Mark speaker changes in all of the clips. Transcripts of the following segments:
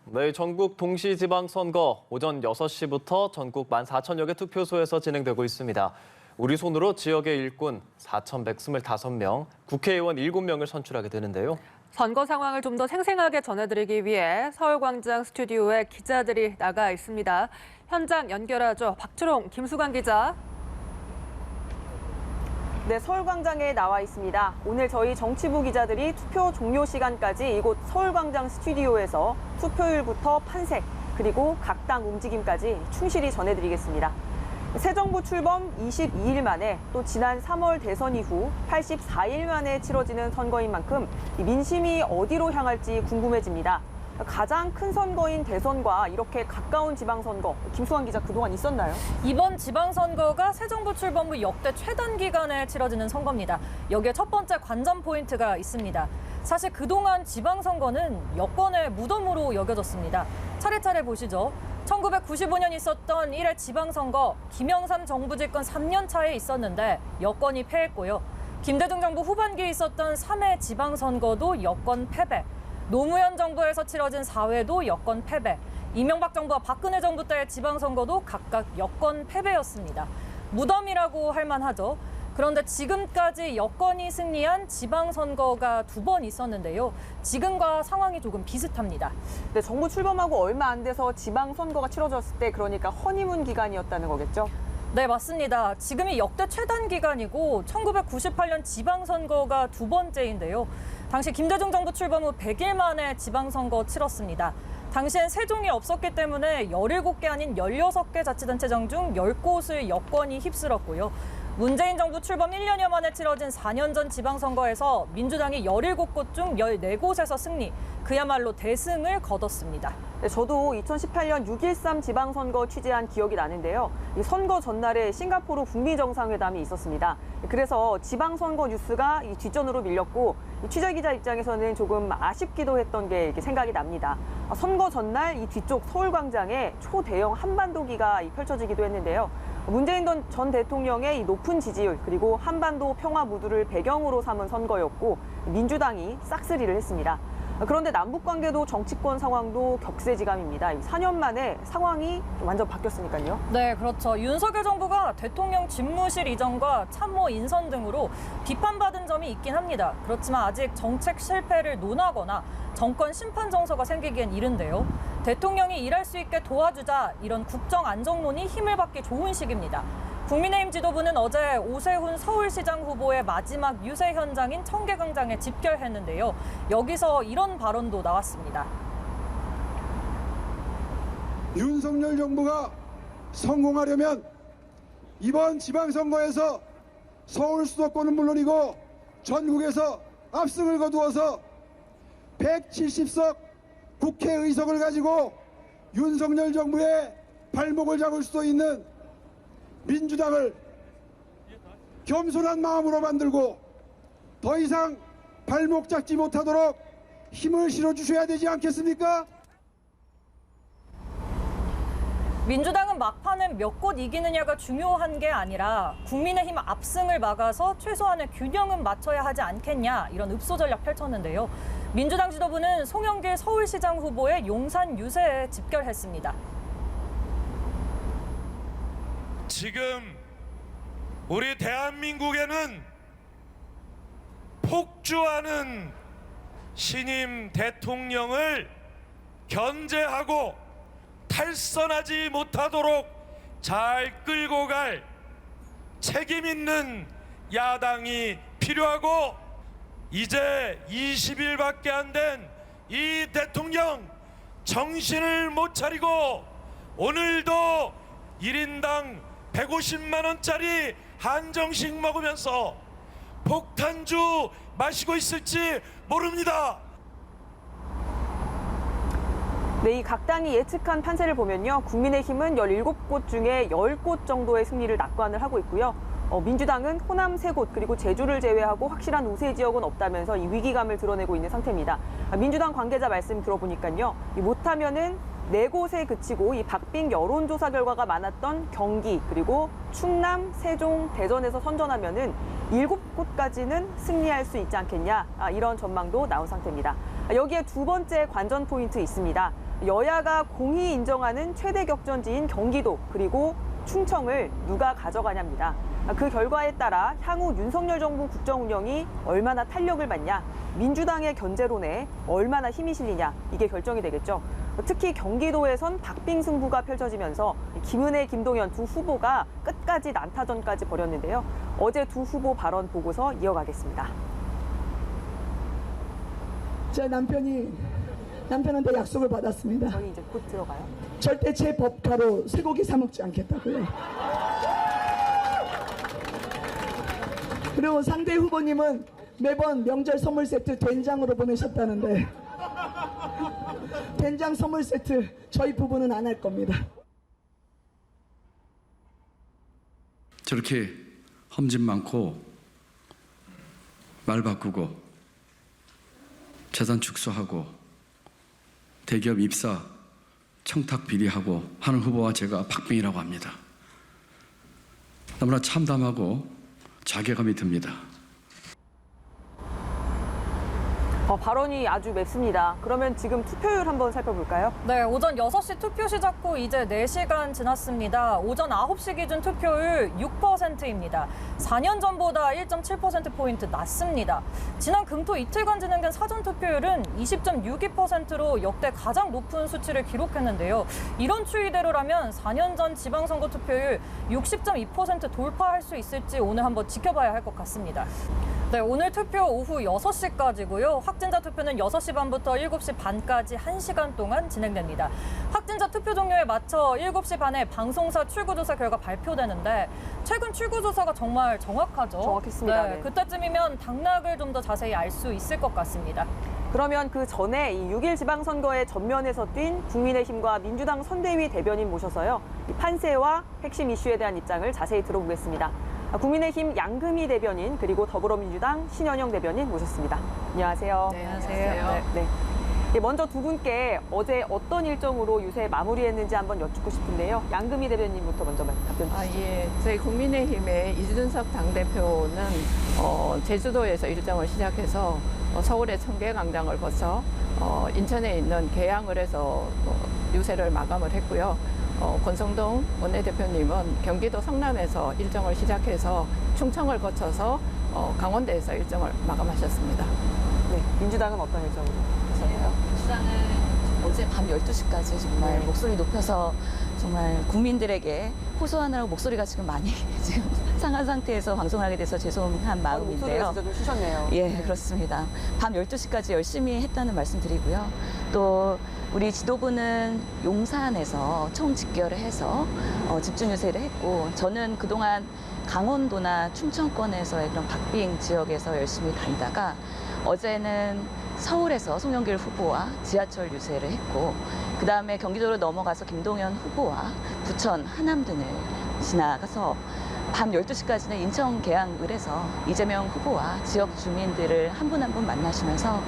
Speaker 1: 네, 전국 동시지방선거 오전 6시부터 전국 14,000여 개 투표소에서 진행되고 있습니다. 우리 손으로 지역의 일꾼 4,125명, 국회의원 7명을 선출하게 되는데요.
Speaker 2: 선거 상황을 좀 더 생생하게 전해드리기 위해 서울광장 스튜디오에 기자들이 나가 있습니다. 현장 연결하죠. 박주롱, 김수관 기자.
Speaker 3: 네, 서울광장에 나와 있습니다. 오늘 저희 정치부 기자들이 투표 종료 시간까지 이곳 서울광장 스튜디오에서 투표율부터 판세, 그리고 각 당 움직임까지 충실히 전해드리겠습니다. 새 정부 출범 22일 만에 또 지난 3월 대선 이후 84일 만에 치러지는 선거인 만큼 민심이 어디로 향할지 궁금해집니다. 가장 큰 선거인 대선과 이렇게 가까운 지방선거, 김수환 기자 그동안 있었나요?
Speaker 4: 이번 지방선거가 새 정부 출범 후 역대 최단 기간에 치러지는 선거입니다. 여기에 첫 번째 관전 포인트가 있습니다. 사실 그동안 지방선거는 여권의 무덤으로 여겨졌습니다. 차례차례 보시죠. 1995년 있었던 1회 지방선거, 김영삼 정부 집권 3년 차에 있었는데 여권이 패했고요. 김대중 정부 후반기에 있었던 3회 지방선거도 여권 패배. 노무현 정부에서 치러진 4회도 여권 패배. 이명박 정부와 박근혜 정부 때의 지방선거도 각각 여권 패배였습니다. 무덤이라고 할 만하죠. 그런데 지금까지 여권이 승리한 지방선거가 2번 있었는데요. 지금과 상황이 조금 비슷합니다.
Speaker 3: 네, 정부 출범하고 얼마 안 돼서 지방선거가 치러졌을 때 그러니까 허니문 기간이었다는 거겠죠?
Speaker 4: 네, 맞습니다. 지금이 역대 최단 기간이고 1998년 지방선거가 2번째인데요. 당시 김대중 정부 출범 후 100일 만에 지방선거 치렀습니다. 당시엔 세종이 없었기 때문에 17개 아닌 16개 자치단체장 중 10곳을 여권이 휩쓸었고요. 문재인 정부 출범 1년여 만에 치러진 4년 전 지방선거에서 민주당이 17곳 중 14곳에서 승리, 그야말로 대승을 거뒀습니다.
Speaker 3: 네, 저도 2018년 6.13 지방선거 취재한 기억이 나는데요. 이 선거 전날에 싱가포르 북미 정상회담이 있었습니다. 그래서 지방선거 뉴스가 이 뒷전으로 밀렸고 취재 기자 입장에서는 조금 아쉽기도 했던 게 이렇게 생각이 납니다. 선거 전날 이 뒤쪽 서울광장에 초대형 한반도기가 펼쳐지기도 했는데요. 문재인 전 대통령의 이 높은 지지율 그리고 한반도 평화 무드를 배경으로 삼은 선거였고 민주당이 싹쓸이를 했습니다. 그런데 남북관계도 정치권 상황도 격세지감입니다. 4년 만에 상황이 완전 바뀌었으니까요.
Speaker 4: 네, 그렇죠. 윤석열 정부가 대통령 집무실 이전과 참모 인선 등으로 비판받은 점이 있긴 합니다. 그렇지만 아직 정책 실패를 논하거나 정권 심판 정서가 생기기엔 이른데요. 대통령이 일할 수 있게 도와주자, 이런 국정 안정론이 힘을 받기 좋은 시기입니다. 국민의힘 지도부는 어제 오세훈 서울시장 후보의 마지막 유세 현장인 청계광장에 집결했는데요. 여기서 이런 발언도 나왔습니다.
Speaker 5: 윤석열 정부가 성공하려면 이번 지방선거에서 서울 수도권은 물론이고 전국에서 압승을 거두어서 170석 국회의석을 가지고 윤석열 정부의 발목을 잡을 수도 있는 민주당을 겸손한 마음으로 만들고 더 이상 발목 잡지 못하도록 힘을 실어주셔야 되지 않겠습니까?
Speaker 4: 민주당은 막판은 몇 곳 이기느냐가 중요한 게 아니라 국민의힘 압승을 막아서 최소한의 균형은 맞춰야 하지 않겠냐, 이런 읍소 전략 펼쳤는데요. 민주당 지도부는 송영길 서울시장 후보의 용산 유세에 집결했습니다.
Speaker 6: 지금 우리 대한민국에는 폭주하는 신임 대통령을 견제하고 탈선하지 못하도록 잘 끌고 갈 책임 있는 야당이 필요하고, 이제 20일밖에 안 된 이 대통령 정신을 못 차리고 오늘도 1인당 150만 원짜리 한정식 먹으면서 폭탄주 마시고 있을지 모릅니다.
Speaker 3: 네, 이 각 당이 예측한 판세를 보면요. 국민의힘은 17곳 중에 10곳 정도의 승리를 낙관을 하고 있고요. 민주당은 호남 3곳 그리고 제주를 제외하고 확실한 우세 지역은 없다면서 이 위기감을 드러내고 있는 상태입니다. 민주당 관계자 말씀 들어보니까요. 못하면은 4곳에 그치고 이 박빙 여론조사 결과가 많았던 경기 그리고 충남, 세종, 대전에서 선전하면은 7곳까지는 승리할 수 있지 않겠냐, 이런 전망도 나온 상태입니다. 여기에 두 번째 관전 포인트 있습니다. 여야가 공히 인정하는 최대 격전지인 경기도 그리고 충청을 누가 가져가냐입니다. 그 결과에 따라 향후 윤석열 정부 국정 운영이 얼마나 탄력을 받냐, 민주당의 견제론에 얼마나 힘이 실리냐 이게 결정이 되겠죠. 특히 경기도에선 박빙 승부가 펼쳐지면서 김은혜, 김동연 두 후보가 끝까지 난타전까지 벌였는데요. 어제 두 후보 발언 보고서 이어가겠습니다.
Speaker 7: 제 남편한테 약속을 받았습니다.
Speaker 3: 저희 이제 곧 들어가요.
Speaker 7: 절대 제 법가로 쇠고기 사 먹지 않겠다고요. 그리고 상대 후보님은 매번 명절 선물 세트 된장으로 보내셨다는데 된장 선물 세트 저희 부부는 안 할 겁니다.
Speaker 8: 저렇게 험진 많고 말 바꾸고 재산 축소하고 대기업 입사 청탁 비리하고 하는 후보와 제가 박빙이라고 합니다. 너무나 참담하고 자괴감이 듭니다.
Speaker 3: 발언이 아주 맵습니다. 그러면 지금 투표율 한번 살펴볼까요?
Speaker 4: 네, 오전 6시 투표 시작 후 이제 4시간 지났습니다. 오전 9시 기준 투표율 6%입니다. 4년 전보다 1.7%포인트 낮습니다. 지난 금토 이틀간 진행된 사전 투표율은 20.62%로 역대 가장 높은 수치를 기록했는데요. 이런 추이대로라면 4년 전 지방선거 투표율 60.2% 돌파할 수 있을지 오늘 한번 지켜봐야 할 것 같습니다. 네, 오늘 투표 오후 6시까지고요. 확진자 투표는 6시 반부터 7시 반까지 1시간 동안 진행됩니다. 확진자 투표 종료에 맞춰 7시 반에 방송사 출구조사 결과 발표되는데 최근 출구조사가 정말 정확하죠?
Speaker 3: 정확했습니다.
Speaker 4: 네,
Speaker 3: 네.
Speaker 4: 그때쯤이면 당락을 좀 더 자세히 알 수 있을 것 같습니다.
Speaker 3: 그러면 그 전에 이 6일 지방선거에 전면에서 뛴 국민의힘과 민주당 선대위 대변인 모셔서요. 이 판세와 핵심 이슈에 대한 입장을 자세히 들어보겠습니다. 국민의힘 양금희 대변인 그리고 더불어민주당 신현영 대변인 모셨습니다. 안녕하세요.
Speaker 4: 네, 안녕하세요.
Speaker 3: 네. 먼저 두 분께 어제 어떤 일정으로 유세 마무리했는지 한번 여쭙고 싶은데요. 양금희 대변인부터 먼저 답변 주시죠.
Speaker 9: 예. 저희 국민의힘의 이준석 당대표는 제주도에서 일정을 시작해서 서울의 청계광장을 거쳐 인천에 있는 계양을에서 유세를 마감을 했고요. 권성동 원내대표님은 경기도 성남에서 일정을 시작해서 충청을 거쳐서 강원도에서 일정을 마감하셨습니다.
Speaker 3: 네. 민주당은 어떤 일정으로 하셨나요?
Speaker 10: 민주당은 어제 밤 12시까지 정말 목소리 높여서 정말 국민들에게 호소하느라고 목소리가 지금 많이 지금 상한 상태에서 방송하게 돼서 죄송한 마음인데요.
Speaker 3: 목소리가 진짜 좀 쉬셨네요.
Speaker 10: 예, 그렇습니다. 밤 12시까지 열심히 했다는 말씀 드리고요. 또 우리 지도부는 용산에서 총집결을 해서 집중 유세를 했고 저는 그동안 강원도나 충청권에서의 그런 박빙 지역에서 열심히 다니다가 어제는 서울에서 송영길 후보와 지하철 유세를 했고 그다음에 경기도로 넘어가서 김동연 후보와 부천, 하남 등을 지나가서 밤 12시까지는 인천 계양을에서 이재명 후보와 지역 주민들을 한 분 한 분 만나시면서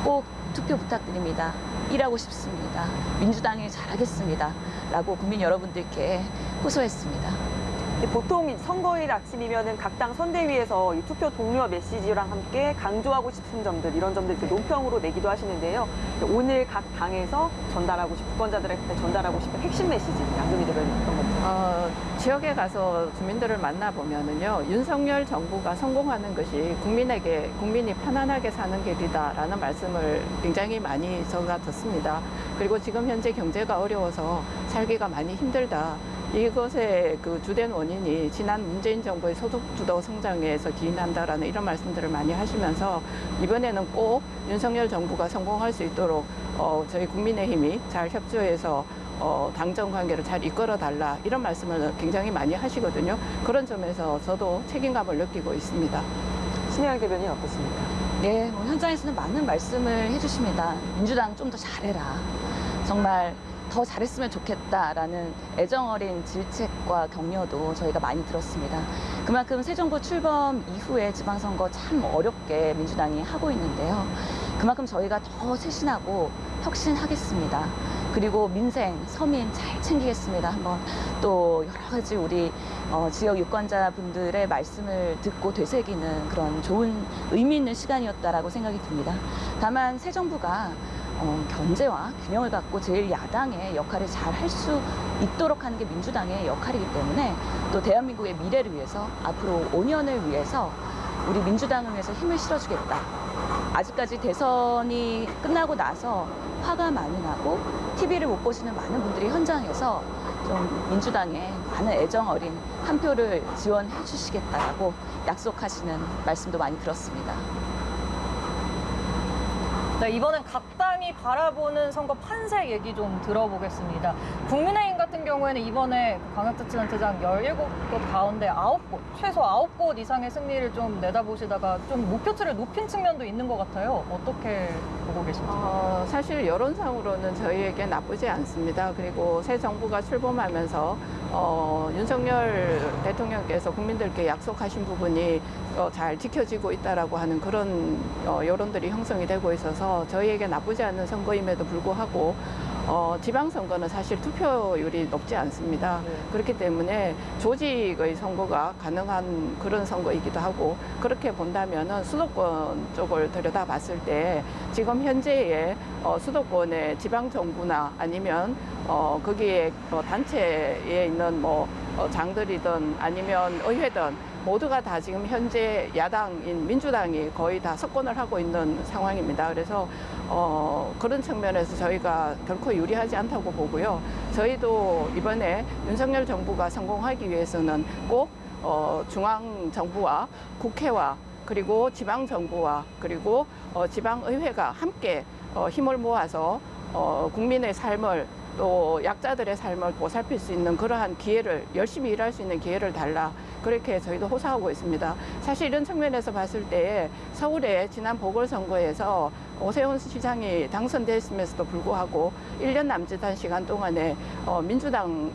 Speaker 10: 꼭 투표 부탁드립니다. 일하고 싶습니다. 민주당이 잘하겠습니다. 라고 국민 여러분들께 호소했습니다.
Speaker 3: 보통 선거일 아침이면은 각 당 선대위에서 이 투표 동료 메시지랑 함께 강조하고 싶은 점들, 이런 점들 이렇게 논평으로 내기도 하시는데요. 오늘 각 당에서 전달하고 싶은, 유권자들한테 전달하고 싶은 핵심 메시지, 양금희 대변인 어떤 겁니까?
Speaker 9: 지역에 가서 주민들을 만나보면은요, 윤석열 정부가 성공하는 것이 국민이 편안하게 사는 길이다라는 말씀을 굉장히 많이 저가 듣습니다. 그리고 지금 현재 경제가 어려워서 살기가 많이 힘들다. 이것의 그 주된 원인이 지난 문재인 정부의 소득주도 성장에서 기인한다라는 이런 말씀들을 많이 하시면서 이번에는 꼭 윤석열 정부가 성공할 수 있도록 저희 국민의힘이 잘 협조해서 당정 관계를 잘 이끌어달라 이런 말씀을 굉장히 많이 하시거든요. 그런 점에서 저도 책임감을 느끼고 있습니다.
Speaker 3: 신혜영 대변인 어떻습니까?
Speaker 10: 네, 현장에서는 많은 말씀을 해주십니다. 민주당 좀 더 잘해라. 정말 더 잘했으면 좋겠다라는 애정어린 질책과 격려도 저희가 많이 들었습니다. 그만큼 새 정부 출범 이후에 지방선거 참 어렵게 민주당이 하고 있는데요. 그만큼 저희가 더 쇄신하고 혁신하겠습니다. 그리고 민생, 서민 잘 챙기겠습니다. 한번 또 여러 가지 우리 지역 유권자분들의 말씀을 듣고 되새기는 그런 좋은 의미 있는 시간이었다라고 생각이 듭니다. 다만 새 정부가 견제와 균형을 갖고 제1야당의 역할을 잘 할 수 있도록 하는 게 민주당의 역할이기 때문에 또 대한민국의 미래를 위해서 앞으로 5년을 위해서 우리 민주당을 위해서 힘을 실어주겠다. 아직까지 대선이 끝나고 나서 화가 많이 나고 TV를 못 보시는 많은 분들이 현장에서 좀 민주당에 많은 애정 어린 한 표를 지원해 주시겠다라고 약속하시는 말씀도 많이 들었습니다.
Speaker 4: 네, 이번엔 각 당이 바라보는 선거 판세 얘기 좀 들어보겠습니다. 국민의힘 같은 경우에는 이번에 광역자치단체장 17곳 가운데 9곳, 최소 9곳 이상의 승리를 좀 내다보시다가 좀 목표치를 높인 측면도 있는 것 같아요. 어떻게 보고 계신지요?
Speaker 9: 사실 여론상으로는 저희에게 나쁘지 않습니다. 그리고 새 정부가 출범하면서 윤석열 대통령께서 국민들께 약속하신 부분이 잘 지켜지고 있다라고 하는 그런 여론들이 형성이 되고 있어서 저희에게 나쁘지 않은 선거임에도 불구하고 지방선거는 사실 투표율이 높지 않습니다. 그렇기 때문에 조직의 선거가 가능한 그런 선거이기도 하고 그렇게 본다면은 수도권 쪽을 들여다봤을 때 지금 현재의 수도권의 지방정부나 아니면 거기에 단체에 있는 장들이든 아니면 의회든 모두가 다 지금 현재 야당인 민주당이 거의 다 석권을 하고 있는 상황입니다. 그래서 그런 측면에서 저희가 결코 유리하지 않다고 보고요. 저희도 이번에 윤석열 정부가 성공하기 위해서는 꼭 중앙정부와 국회와 그리고 지방정부와 그리고 지방의회가 함께 힘을 모아서 국민의 삶을 또 약자들의 삶을 보살필 수 있는 그러한 기회를 열심히 일할 수 있는 기회를 달라 그렇게 저희도 호소하고 있습니다. 사실 이런 측면에서 봤을 때 서울의 지난 보궐선거에서 오세훈 시장이 당선됐음에도 불구하고 1년 남짓한 시간 동안에 민주당의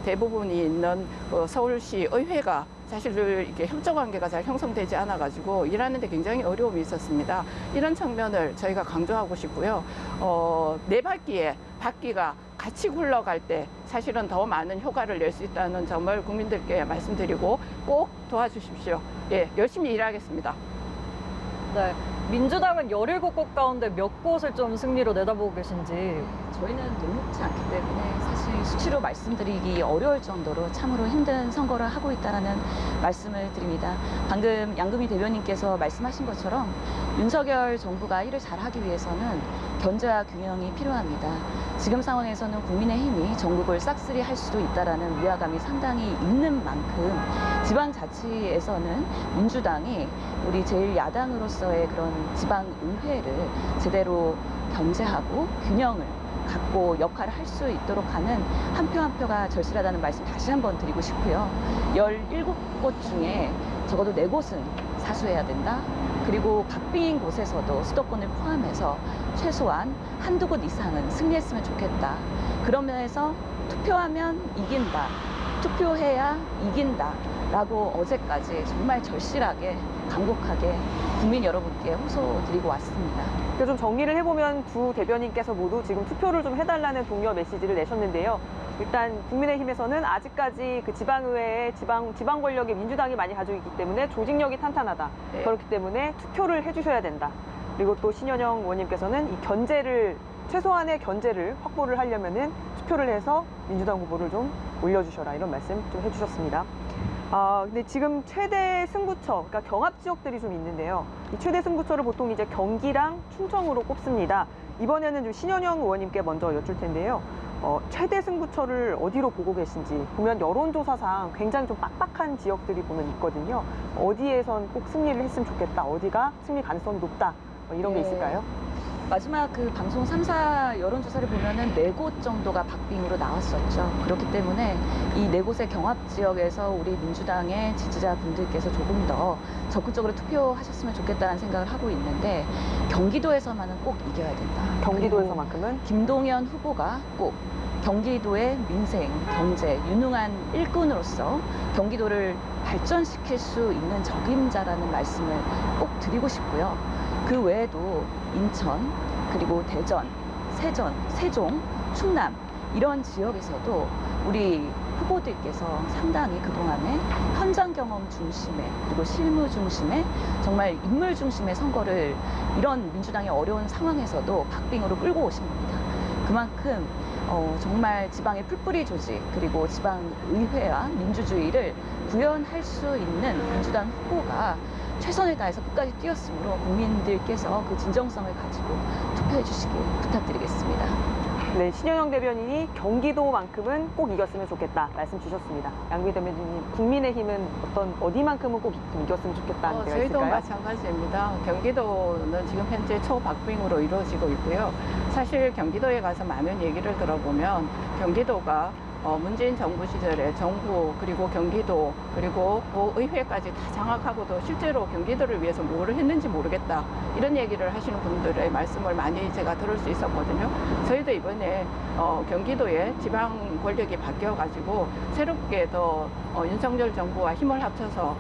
Speaker 9: 대부분이 있는 서울시 의회가 사실 이렇게 협조관계가 잘 형성되지 않아가지고 일하는데 굉장히 어려움이 있었습니다. 이런 측면을 저희가 강조하고 싶고요. 네 바퀴가 같이 굴러갈 때 사실은 더 많은 효과를 낼 수 있다는 점을 국민들께 말씀드리고 꼭 도와주십시오. 예, 열심히 일하겠습니다.
Speaker 4: 네, 민주당은 17곳 가운데 몇 곳을 좀 승리로 내다보고 계신지.
Speaker 10: 저희는 녹록지 않기 때문에 사실 수치로 말씀드리기 어려울 정도로 참으로 힘든 선거를 하고 있다는 말씀을 드립니다. 방금 양금희 대변인께서 말씀하신 것처럼 윤석열 정부가 일을 잘하기 위해서는 견제와 균형이 필요합니다. 지금 상황에서는 국민의힘이 전국을 싹쓸이할 수도 있다는 위화감이 상당히 있는 만큼 지방자치에서는 민주당이 우리 제1야당으로서의 그런 지방의회를 제대로 견제하고 균형을 갖고 역할을 할 수 있도록 하는 한 표 한 표가 절실하다는 말씀 다시 한번 드리고 싶고요. 17곳 중에 적어도 4곳은 사수해야 된다. 그리고 박빙인 곳에서도 수도권을 포함해서 최소한 한두 곳 이상은 승리했으면 좋겠다. 그런 면에서 투표하면 이긴다. 투표해야 이긴다. 라고 어제까지 정말 절실하게 간곡하게 국민 여러분께 호소드리고 왔습니다.
Speaker 3: 좀 정리를 해보면 두 대변인께서 모두 지금 투표를 좀 해달라는 독려 메시지를 내셨는데요. 일단 국민의힘에서는 아직까지 그 지방의회의 지방 권력의 민주당이 많이 가지고 있기 때문에 조직력이 탄탄하다.
Speaker 10: 네.
Speaker 3: 그렇기 때문에 투표를 해주셔야 된다. 그리고 또 신현영 의원님께서는 이 최소한의 견제를 확보를 하려면은 투표를 해서 민주당 후보를 좀 올려주셔라 이런 말씀 좀 해주셨습니다. 근데 지금 최대 승부처, 그러니까 경합 지역들이 좀 있는데요. 이 최대 승부처를 보통 이제 경기랑 충청으로 꼽습니다. 이번에는 좀 신현영 의원님께 먼저 여쭐 텐데요. 최대 승부처를 어디로 보고 계신지 보면 여론조사상 굉장히 좀 빡빡한 지역들이 보면 있거든요. 어디에선 꼭 승리를 했으면 좋겠다. 어디가 승리 가능성이 높다. 이런 게 있을까요?
Speaker 10: 마지막 그 방송 3사 여론조사를 보면은 4곳 정도가 박빙으로 나왔었죠. 그렇기 때문에 이 4곳의 경합 지역에서 우리 민주당의 지지자분들께서 조금 더 적극적으로 투표하셨으면 좋겠다는 생각을 하고 있는데 경기도에서만은 꼭 이겨야 된다.
Speaker 3: 경기도에서만큼은?
Speaker 10: 김동연 후보가 꼭 경기도의 민생, 경제, 유능한 일꾼으로서 경기도를 발전시킬 수 있는 적임자라는 말씀을 꼭 드리고 싶고요. 그 외에도 인천, 그리고 대전, 세종, 충남 이런 지역에서도 우리 후보들께서 상당히 그동안에 현장 경험 중심의 그리고 실무 중심의 정말 인물 중심의 선거를 이런 민주당의 어려운 상황에서도 박빙으로 끌고 오신 겁니다. 그만큼 정말 지방의 풀뿌리 조직 그리고 지방의회와 민주주의를 구현할 수 있는 민주당 후보가 최선을 다해서 끝까지 뛰었으므로 국민들께서 그 진정성을 가지고 투표해 주시길 부탁드리겠습니다.
Speaker 3: 네, 신현영 대변인이 경기도만큼은 꼭 이겼으면 좋겠다 말씀 주셨습니다. 양비 대변인님, 국민의힘은 어디만큼은 꼭 이겼으면 좋겠다는 데가
Speaker 9: 저희도
Speaker 3: 있을까요?
Speaker 9: 마찬가지입니다. 경기도는 지금 현재 초박빙으로 이루어지고 있고요. 사실 경기도에 가서 많은 얘기를 들어보면 경기도가 문재인 정부 시절에 정부 그리고 경기도 그리고 의회까지 다 장악하고도 실제로 경기도를 위해서 뭐를 했는지 모르겠다 이런 얘기를 하시는 분들의 말씀을 많이 제가 들을 수 있었거든요. 저희도 이번에 경기도의 지방 권력이 바뀌어가지고 새롭게 더 윤석열 정부와 힘을 합쳐서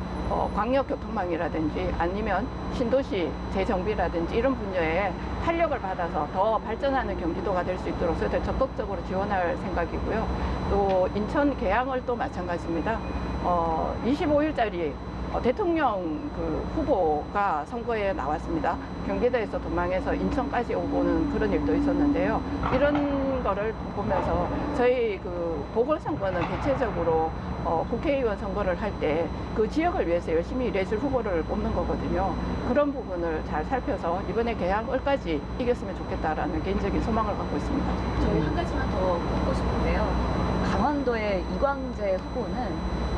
Speaker 9: 광역교통망이라든지 아니면 신도시 재정비라든지 이런 분야에 탄력을 받아서 더 발전하는 경기도가 될 수 있도록 저희들 적극적으로 지원할 생각이고요. 또 인천 계양을 또 마찬가지입니다. 25일짜리 대통령 후보가 선거에 나왔습니다. 경기도에서 도망해서 인천까지 오고는 그런 일도 있었는데요. 이런 거를 보면서 저희 보궐선거는 대체적으로 국회의원 선거를 할 때 그 지역을 위해서 열심히 일해줄 후보를 뽑는 거거든요. 그런 부분을 잘 살펴서 이번에 계양을까지 이겼으면 좋겠다라는 개인적인 소망을 갖고 있습니다.
Speaker 10: 저희 한 가지만 더 묻고 싶은데요. 강원도의 이광재 후보는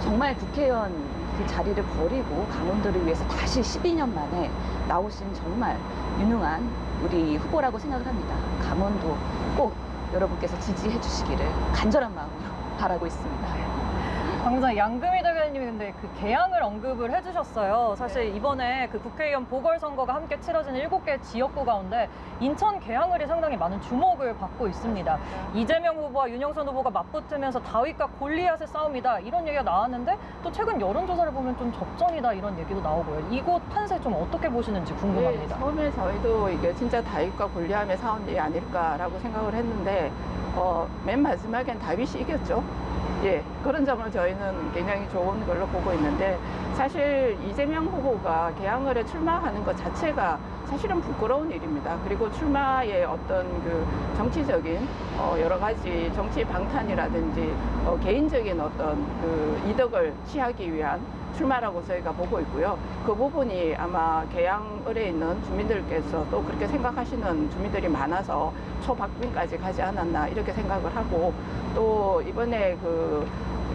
Speaker 10: 정말 국회의원 그 자리를 버리고 강원도를 위해서 다시 12년 만에 나오신 정말 유능한 우리 후보라고 생각을 합니다. 강원도 꼭 여러분께서 지지해 주시기를 간절한 마음으로 바라고 있습니다.
Speaker 4: 방금 전에 양금희 대변인님이 근데 그 계양을 언급을 해주셨어요. 사실 이번에 그 국회의원 보궐선거가 함께 치러지는 7개 지역구 가운데 인천 계양을이 상당히 많은 주목을 받고 있습니다. 이재명 후보와 윤영선 후보가 맞붙으면서 다윗과 골리앗의 싸움이다 이런 얘기가 나왔는데 또 최근 여론조사를 보면 좀 접전이다 이런 얘기도 나오고요. 이곳 판세 좀 어떻게 보시는지 궁금합니다.
Speaker 9: 네, 처음에 저희도 이게 진짜 다윗과 골리앗의 싸움이 아닐까라고 생각을 했는데 맨 마지막엔 다윗이 이겼죠. 예, 그런 점을 저희는 굉장히 좋은 걸로 보고 있는데 사실 이재명 후보가 계양을에 출마하는 것 자체가 사실은 부끄러운 일입니다. 그리고 출마의 어떤 정치적인 여러 가지 정치 방탄이라든지 개인적인 어떤 이득을 취하기 위한 출마라고 저희가 보고 있고요. 그 부분이 아마 계양을에 있는 주민들께서도 그렇게 생각하시는 주민들이 많아서 초박빙까지 가지 않았나 이렇게 생각을 하고 또 이번에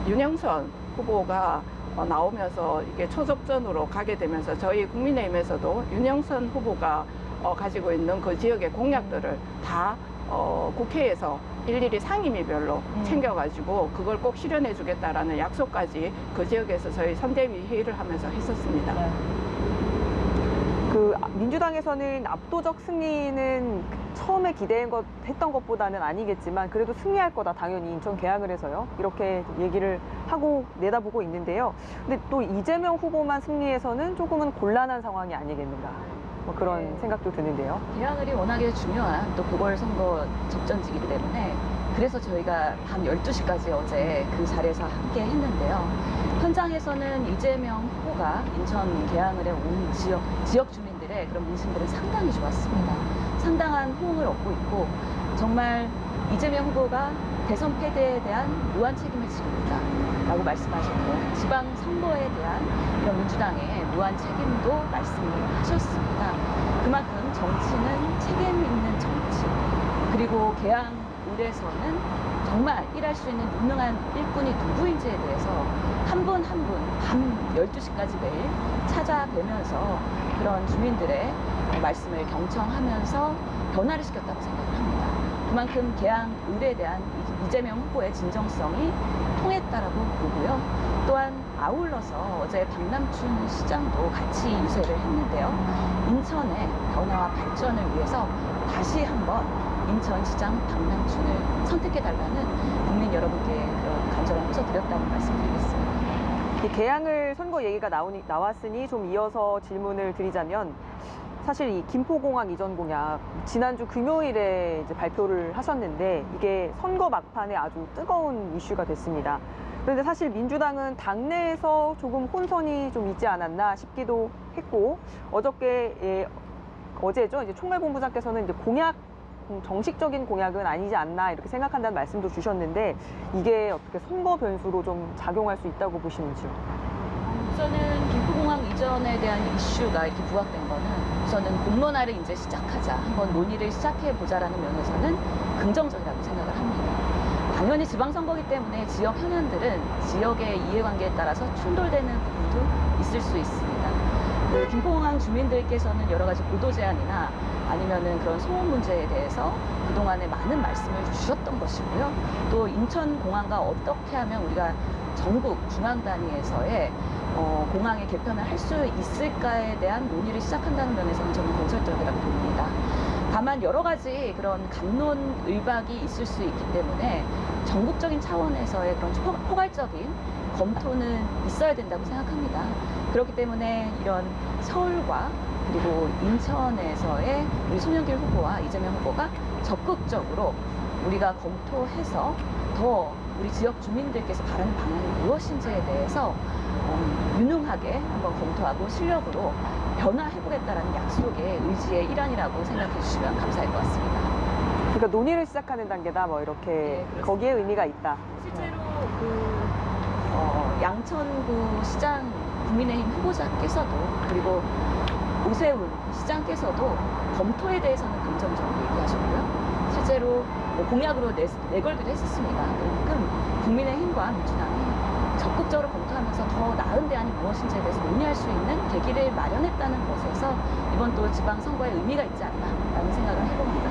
Speaker 9: 윤영선 후보가 나오면서 이게 초접전으로 가게 되면서 저희 국민의힘에서도 윤영선 후보가 가지고 있는 그 지역의 공약들을 다 국회에서 일일이 상임위별로 챙겨가지고 그걸 꼭 실현해 주겠다라는 약속까지 그 지역에서 저희 선대위 회의를 하면서 했었습니다.
Speaker 4: 네.
Speaker 3: 민주당에서는 압도적 승리는 처음에 했던 것보다는 아니겠지만 그래도 승리할 거다 당연히 인천 계양을에서요 이렇게 얘기를 하고 내다보고 있는데요. 근데 또 이재명 후보만 승리해서는 조금은 곤란한 상황이 아니겠는가 그런 생각도 드는데요.
Speaker 10: 계양을이 워낙에 중요한 또 보궐선거 접전지기 때문에 그래서 저희가 밤 12시까지 어제 그 자리에서 함께 했는데요. 현장에서는 이재명 후보가 인천 계양을에 온 지역 주민들의 그런 민심들은 상당히 좋았습니다. 상당한 호응을 얻고 있고 정말 이재명 후보가 대선 패배에 대한 무한 책임을 지고 있다라고 말씀하셨고 지방선거에 대한 이런 민주당의 무한 책임도 말씀을 하셨습니다. 그만큼 정치는 책임 있는 정치 그리고 계양을에서는 정말 일할 수 있는 유능한 일꾼이 누구인지에 대해서 한 분 한 분 밤 12시까지 매일 찾아뵈면서 그런 주민들의 말씀을 경청하면서 변화를 시켰다고 생각을 합니다. 그만큼 계양을에 대한 이재명 후보의 진정성이 통했다라고 보고요. 또한 아울러서 어제 박남춘 시장도 같이 유세를 했는데요. 인천의 변화와 발전을 위해서 다시 한번 인천시장 박남춘을 선택해달라는 국민 여러분께 간절한 호소 드렸다고 말씀드리겠습니다.
Speaker 3: 이 계양을 선거 얘기가 나왔으니 좀 이어서 질문을 드리자면 사실 이 김포공항 이전 공약 지난주 금요일에 이제 발표를 하셨는데 이게 선거 막판에 아주 뜨거운 이슈가 됐습니다. 그런데 사실 민주당은 당내에서 조금 혼선이 좀 있지 않았나 싶기도 했고, 어제죠. 이제 총괄본부장께서는 이제 정식적인 공약은 아니지 않나 이렇게 생각한다는 말씀도 주셨는데, 이게 어떻게 선거 변수로 좀 작용할 수 있다고 보시는지요?
Speaker 10: 우선은 김포공항 이전에 대한 이슈가 이렇게 부각된 거는 우선은 공론화를 이제 시작하자, 한번 논의를 시작해보자라는 면에서는 긍정적이라고 생각을 합니다. 당연히 지방선거기 때문에 지역 현안들은 지역의 이해관계에 따라서 충돌되는 부분도 있을 수 있습니다. 그 김포공항 주민들께서는 여러 가지 보도 제한이나 아니면은 그런 소음 문제에 대해서 그동안에 많은 말씀을 주셨던 것이고요. 또 인천공항과 어떻게 하면 우리가 전국 중앙 단위에서의 공항의 개편을 할 수 있을까에 대한 논의를 시작한다는 면에서는 저는 건설적이라고 봅니다. 다만 여러 가지 그런 갑론을박이 있을 수 있기 때문에 전국적인 차원에서의 그런 포괄적인 검토는 있어야 된다고 생각합니다. 그렇기 때문에 이런 서울과 그리고 인천에서의 우리 송영길 후보와 이재명 후보가 적극적으로 우리가 검토해서 더 우리 지역 주민들께서 바라는 방향이 무엇인지에 대해서 유능하게 한번 검토하고 실력으로 변화해보겠다라는 약속의 의지의 일환이라고 생각해 주시면 감사할 것 같습니다.
Speaker 3: 그러니까 논의를 시작하는 단계다, 뭐 이렇게 거기에 의미가 있다.
Speaker 10: 실제로 양천구 시장 국민의힘 후보자께서도 그리고 오세훈 시장께서도 검토에 대해서는 긍정적으로 얘기하셨고요. 실제로 공약으로 내걸기도 했었습니다. 그만큼 국민의힘과 민주당이 적극적으로 검토하면서 더 나은 대안이 무엇인지에 대해서 논의할 수 있는 계기를 마련했다는 것에서 이번 또 지방선거에 의미가 있지 않나라는 생각을 해봅니다.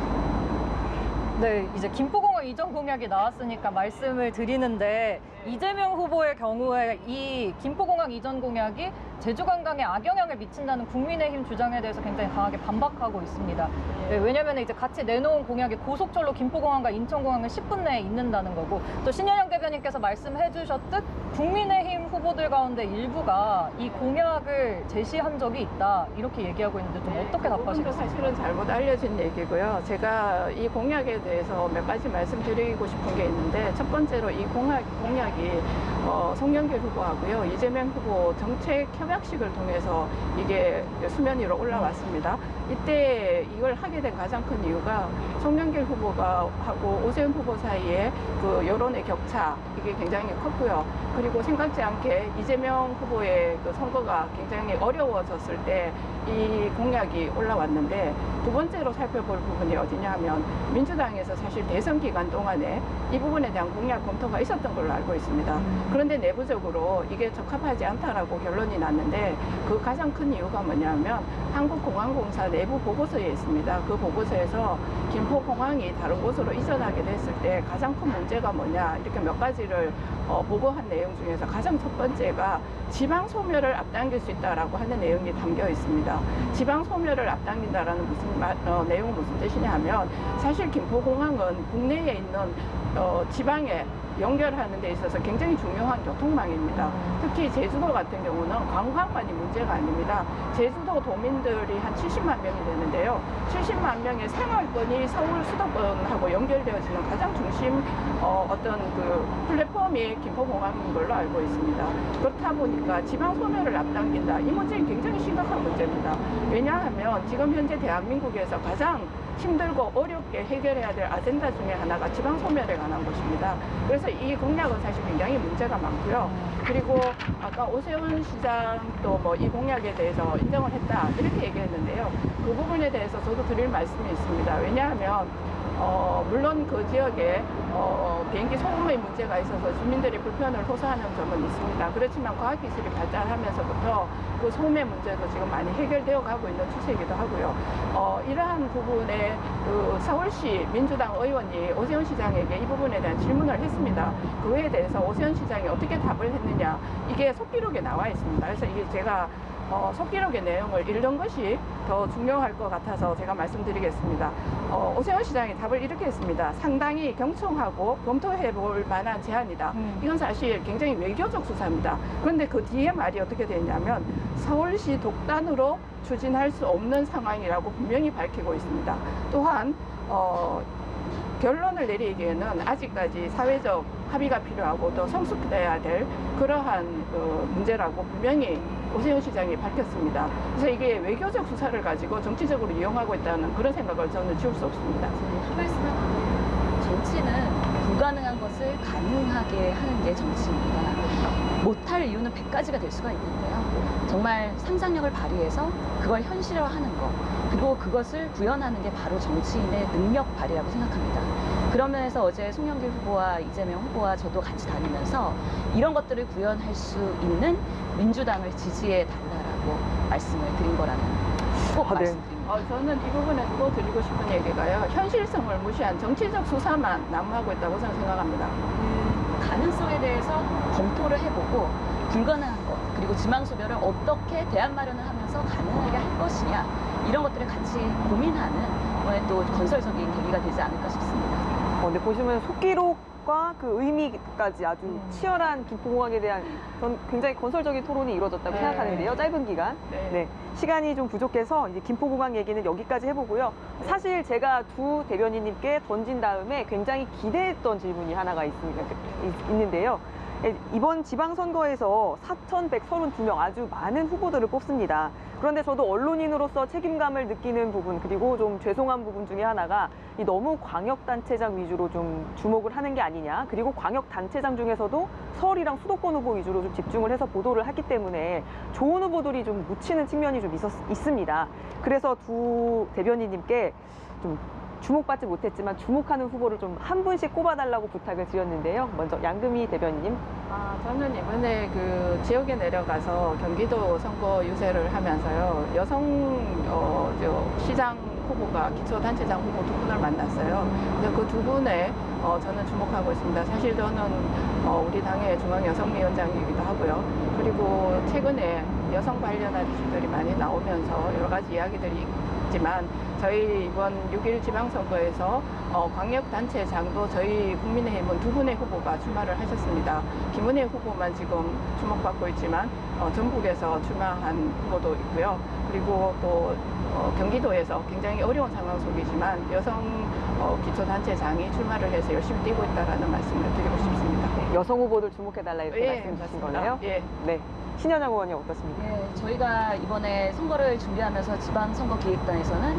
Speaker 4: 네, 이제 김포공항 이전 공약이 나왔으니까 말씀을 드리는데, 이재명 후보의 경우에 이 김포공항 이전 공약이 제주관광에 악영향을 미친다는 국민의힘 주장에 대해서 굉장히 강하게 반박하고 있습니다. 네, 왜냐하면 이제 같이 내놓은 공약이 고속철로 김포공항과 인천공항을 10분 내에 잇는다는 거고, 또 신현영 대변인께서 말씀해 주셨듯 국민의힘 후보들 가운데 일부가 이 공약을 제시한 적이 있다, 이렇게 얘기하고 있는데 좀 어떻게 답하시겠습니까?
Speaker 9: 사실은 잘못 알려진 얘기고요. 제가 이 공약에 대해서 몇 가지 말씀드리고 싶은 게 있는데, 첫 번째로 이 공약이 송영길 후보하고요, 이재명 후보 정책 협약식을 통해서 이게 수면 위로 올라왔습니다. 이때 이걸 하게 된 가장 큰 이유가 송영길 후보가 하고 오세훈 후보 사이에 그 여론의 격차, 이게 굉장히 컸고요. 그리고 생각지 않게 이재명 후보의 그 선거가 굉장히 어려워졌을 때 이 공약이 올라왔는데, 두 번째로 살펴볼 부분이 어디냐 하면 민주당에서 사실 대선 기간 동안에 이 부분에 대한 공약 검토가 있었던 걸로 알고 있습니다. 그런데 내부적으로 이게 적합하지 않다라고 결론이 났는데, 그 가장 큰 이유가 뭐냐면 한국공항공사 내부 보고서에 있습니다. 그 보고서에서 김포공항이 다른 곳으로 이전하게 됐을 때 가장 큰 문제가 뭐냐, 이렇게 몇 가지를 보고한 내용 중에서 가장 첫 번째가 지방 소멸을 앞당길 수 있다라고 하는 내용이 담겨 있습니다. 지방 소멸을 앞당긴다라는 내용은 무슨 뜻이냐 하면, 사실 김포공항은 국내에 있는 지방에 연결하는 데 있어서 굉장히 중요한 교통망입니다. 특히 제주도 같은 경우는 관광만이 문제가 아닙니다. 제주도 도민들이 한 70만 명이 되는데요. 70만 명의 생활권이 서울 수도권하고 연결되어지는 가장 중심 어떤 그 플랫폼이 김포공항인 걸로 알고 있습니다. 그렇다 보니까 지방 소멸을 앞당긴다. 이 문제는 굉장히 심각한 문제입니다. 왜냐하면 지금 현재 대한민국에서 가장 힘들고 어렵게 해결해야 될 아젠다 중에 하나가 지방 소멸에 관한 것입니다. 그래서 이 공약은 사실 굉장히 문제가 많고요. 그리고 아까 오세훈 시장도 뭐 이 공약에 대해서 인정을 했다, 이렇게 얘기했는데요. 그 부분에 대해서 저도 드릴 말씀이 있습니다. 왜냐하면 물론 그 지역에 비행기 소음의 문제가 있어서 주민들이 불편을 호소하는 점은 있습니다. 그렇지만 과학기술이 발달하면서부터 그 소음의 문제도 지금 많이 해결되어 가고 있는 추세이기도 하고요. 이러한 부분에 그 서울시 민주당 의원이 오세훈 시장에게 이 부분에 대한 질문을 했습니다. 그에 대해서 오세훈 시장이 어떻게 답을 했느냐, 이게 속기록에 나와 있습니다. 그래서 이게 제가 속기록의 내용을 읽는 것이 더 중요할 것 같아서 제가 말씀드리겠습니다. 오세훈 시장이 답을 이렇게 했습니다. 상당히 경청하고 검토해 볼 만한 제안이다. 이건 사실 굉장히 외교적 수사입니다. 그런데 그 뒤에 말이 어떻게 되냐면, 서울시 독단으로 추진할 수 없는 상황이라고 분명히 밝히고 있습니다. 또한 결론을 내리기에는 아직까지 사회적 합의가 필요하고 또 성숙돼야 될 그러한 문제라고 분명히 오세훈 시장이 밝혔습니다. 그래서 이게 외교적 수사를 가지고 정치적으로 이용하고 있다는 그런 생각을 저는 지울 수 없습니다.
Speaker 10: 한 말씀 하면 정치는 불가능한 것을 가능하게 하는 게 정치입니다. 못할 이유는 100가지가 될 수가 있는데요. 정말 상상력을 발휘해서 그걸 현실화하는 것, 그리고 그것을 구현하는 게 바로 정치인의 능력 발휘라고 생각합니다. 그런 면에서 어제 송영길 후보와 이재명 후보와 저도 같이 다니면서 이런 것들을 구현할 수 있는 민주당을 지지해 달라라고 말씀을 드린 거라는 꼭
Speaker 3: 네.
Speaker 10: 말씀드립니다. 저는 이 부분에 또 드리고 싶은 얘기가요. 현실성을 무시한 정치적 수사만 난무하고 있다고 저는 생각합니다. 가능성에 대해서 검토를 해보고 불가능한 것, 그리고 지방소별을 어떻게 대안 마련을 하면서 가능하게 할 것이냐, 이런 것들을 같이 고민하는 이번에 또 건설적인 계기가 되지 않을까 싶습니다.
Speaker 3: 근데 보시면 속기록과 그 의미까지 아주 치열한 김포공항에 대한 전 굉장히 건설적인 토론이 이루어졌다고
Speaker 9: 네.
Speaker 3: 생각하는데요. 짧은 기간.
Speaker 9: 네.
Speaker 3: 시간이 좀 부족해서 이제 김포공항 얘기는 여기까지 해보고요. 사실 제가 두 대변인님께 던진 다음에 굉장히 기대했던 질문이 하나가 있는데요. 이번 지방선거에서 4,132명 아주 많은 후보들을 뽑습니다. 그런데 저도 언론인으로서 책임감을 느끼는 부분, 그리고 좀 죄송한 부분 중에 하나가 이 너무 광역단체장 위주로 좀 주목을 하는 게 아니냐, 그리고 광역단체장 중에서도 서울이랑 수도권 후보 위주로 좀 집중을 해서 보도를 하기 때문에 좋은 후보들이 좀 묻히는 측면이 좀 있습니다. 그래서 두 대변인님께 좀 주목받지 못했지만 주목하는 후보를 좀 한 분씩 꼽아달라고 부탁을 드렸는데요. 먼저 양금희 대변인님.
Speaker 9: 저는 이번에 그 지역에 내려가서 경기도 선거 유세를 하면서요, 여성 시장 후보가 기초단체장 후보 두 분을 만났어요. 그래서 그 두 분에 저는 주목하고 있습니다. 사실 저는 우리 당의 중앙여성위원장이기도 하고요. 그리고 최근에 여성 관련한 이슈들이 많이 나오면서 여러 가지 이야기들이 있지만 저희 이번 6.1 지방선거에서 광역단체장도 저희 국민의힘은 두 분의 후보가 출마를 하셨습니다. 김은혜 후보만 지금 주목받고 있지만 전북에서 출마한 후보도 있고요. 그리고 또 경기도에서 굉장히 어려운 상황 속이지만 여성 기초단체장이 출마를 해서 열심히 뛰고 있다는 말씀을 드리고 싶습니다.
Speaker 3: 여성 후보들 주목해달라 이렇게 말씀 주신 거네요.
Speaker 9: 예.
Speaker 3: 네. 신현영 의원님 어떻습니까?
Speaker 10: 네, 저희가 이번에 선거를 준비하면서 지방선거기획단에서는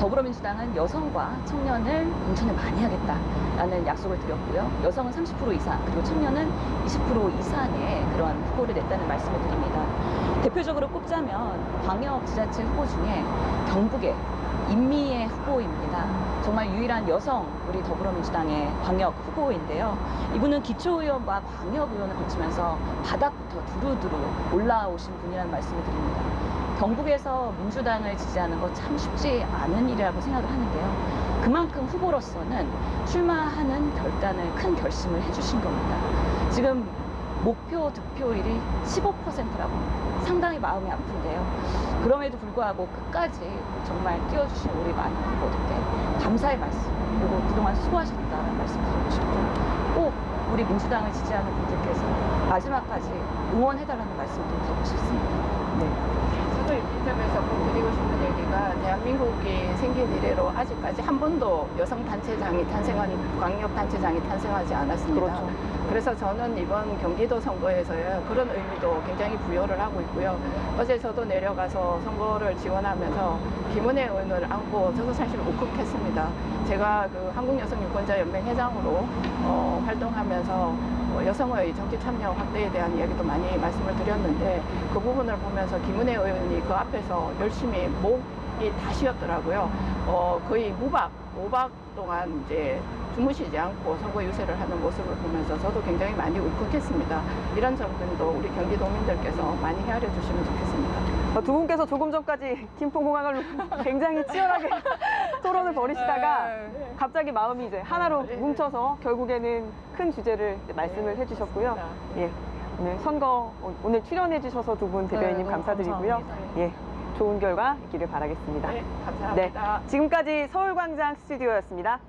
Speaker 10: 더불어민주당은 여성과 청년을 공천을 많이 하겠다라는 약속을 드렸고요. 여성은 30% 이상, 그리고 청년은 20% 이상의 그런 후보를 냈다는 말씀을 드립니다. 대표적으로 꼽자면 광역지자체 후보 중에 경북의 임미애 후보입니다. 정말 유일한 여성 우리 더불어민주당의 광역 후보인데요. 이분은 기초의원과 광역의원을 거치면서 바닥부터 두루두루 올라오신 분이라는 말씀을 드립니다. 경북에서 민주당을 지지하는 거 참 쉽지 않은 일이라고 생각을 하는데요. 그만큼 후보로서는 출마하는 결단을 큰 결심을 해주신 겁니다. 지금 목표 득표율이 15%라고 합니다. 상당히 마음이 아픈데요. 그럼에도 불구하고 끝까지 정말 뛰어주신 우리 많은 후보들께 감사의 말씀, 그리고 그동안 수고하셨다는 말씀 드리고 싶고, 꼭 우리 민주당을 지지하는 분들께서 마지막까지 응원해달라는 말씀도 드리고 싶습니다.
Speaker 3: 네.
Speaker 9: 저도 이 점에서 꼭 드리고 싶은 얘기가, 대한민국이 생긴 이래로 아직까지 한 번도 여성단체장이 광역단체장이 탄생하지 않았습니다.
Speaker 3: 그렇죠.
Speaker 9: 그래서 저는 이번 경기도 선거에서요, 그런 의미도 굉장히 부여를 하고 있고요. 어제 저도 내려가서 선거를 지원하면서 김은혜 의원을 안고 저도 사실 울컥했습니다. 제가 그 한국여성유권자연맹 회장으로 활동하면서 여성의 정치 참여 확대에 대한 이야기도 많이 말씀을 드렸는데, 그 부분을 보면서 김은혜 의원이 그 앞에서 열심히 목이 다 쉬었더라고요. 거의 5박 동안 이제 주무시지 않고 선거 유세를 하는 모습을 보면서 저도 굉장히 많이 울컥했습니다. 이런 점들도 우리 경기도민들께서 많이 헤아려 주시면 좋겠습니다.
Speaker 3: 두 분께서 조금 전까지 김포공항을 놓고 굉장히 치열하게 토론을 벌이시다가 갑자기 마음이 이제 하나로 뭉쳐서 결국에는 큰 주제를 말씀을 해주셨고요. 예, 오늘 출연해 주셔서 두 분 대변인님 감사드리고요. 예, 좋은 결과 있기를 바라겠습니다.
Speaker 9: 네, 감사합니다.
Speaker 3: 네, 지금까지 서울광장 스튜디오였습니다.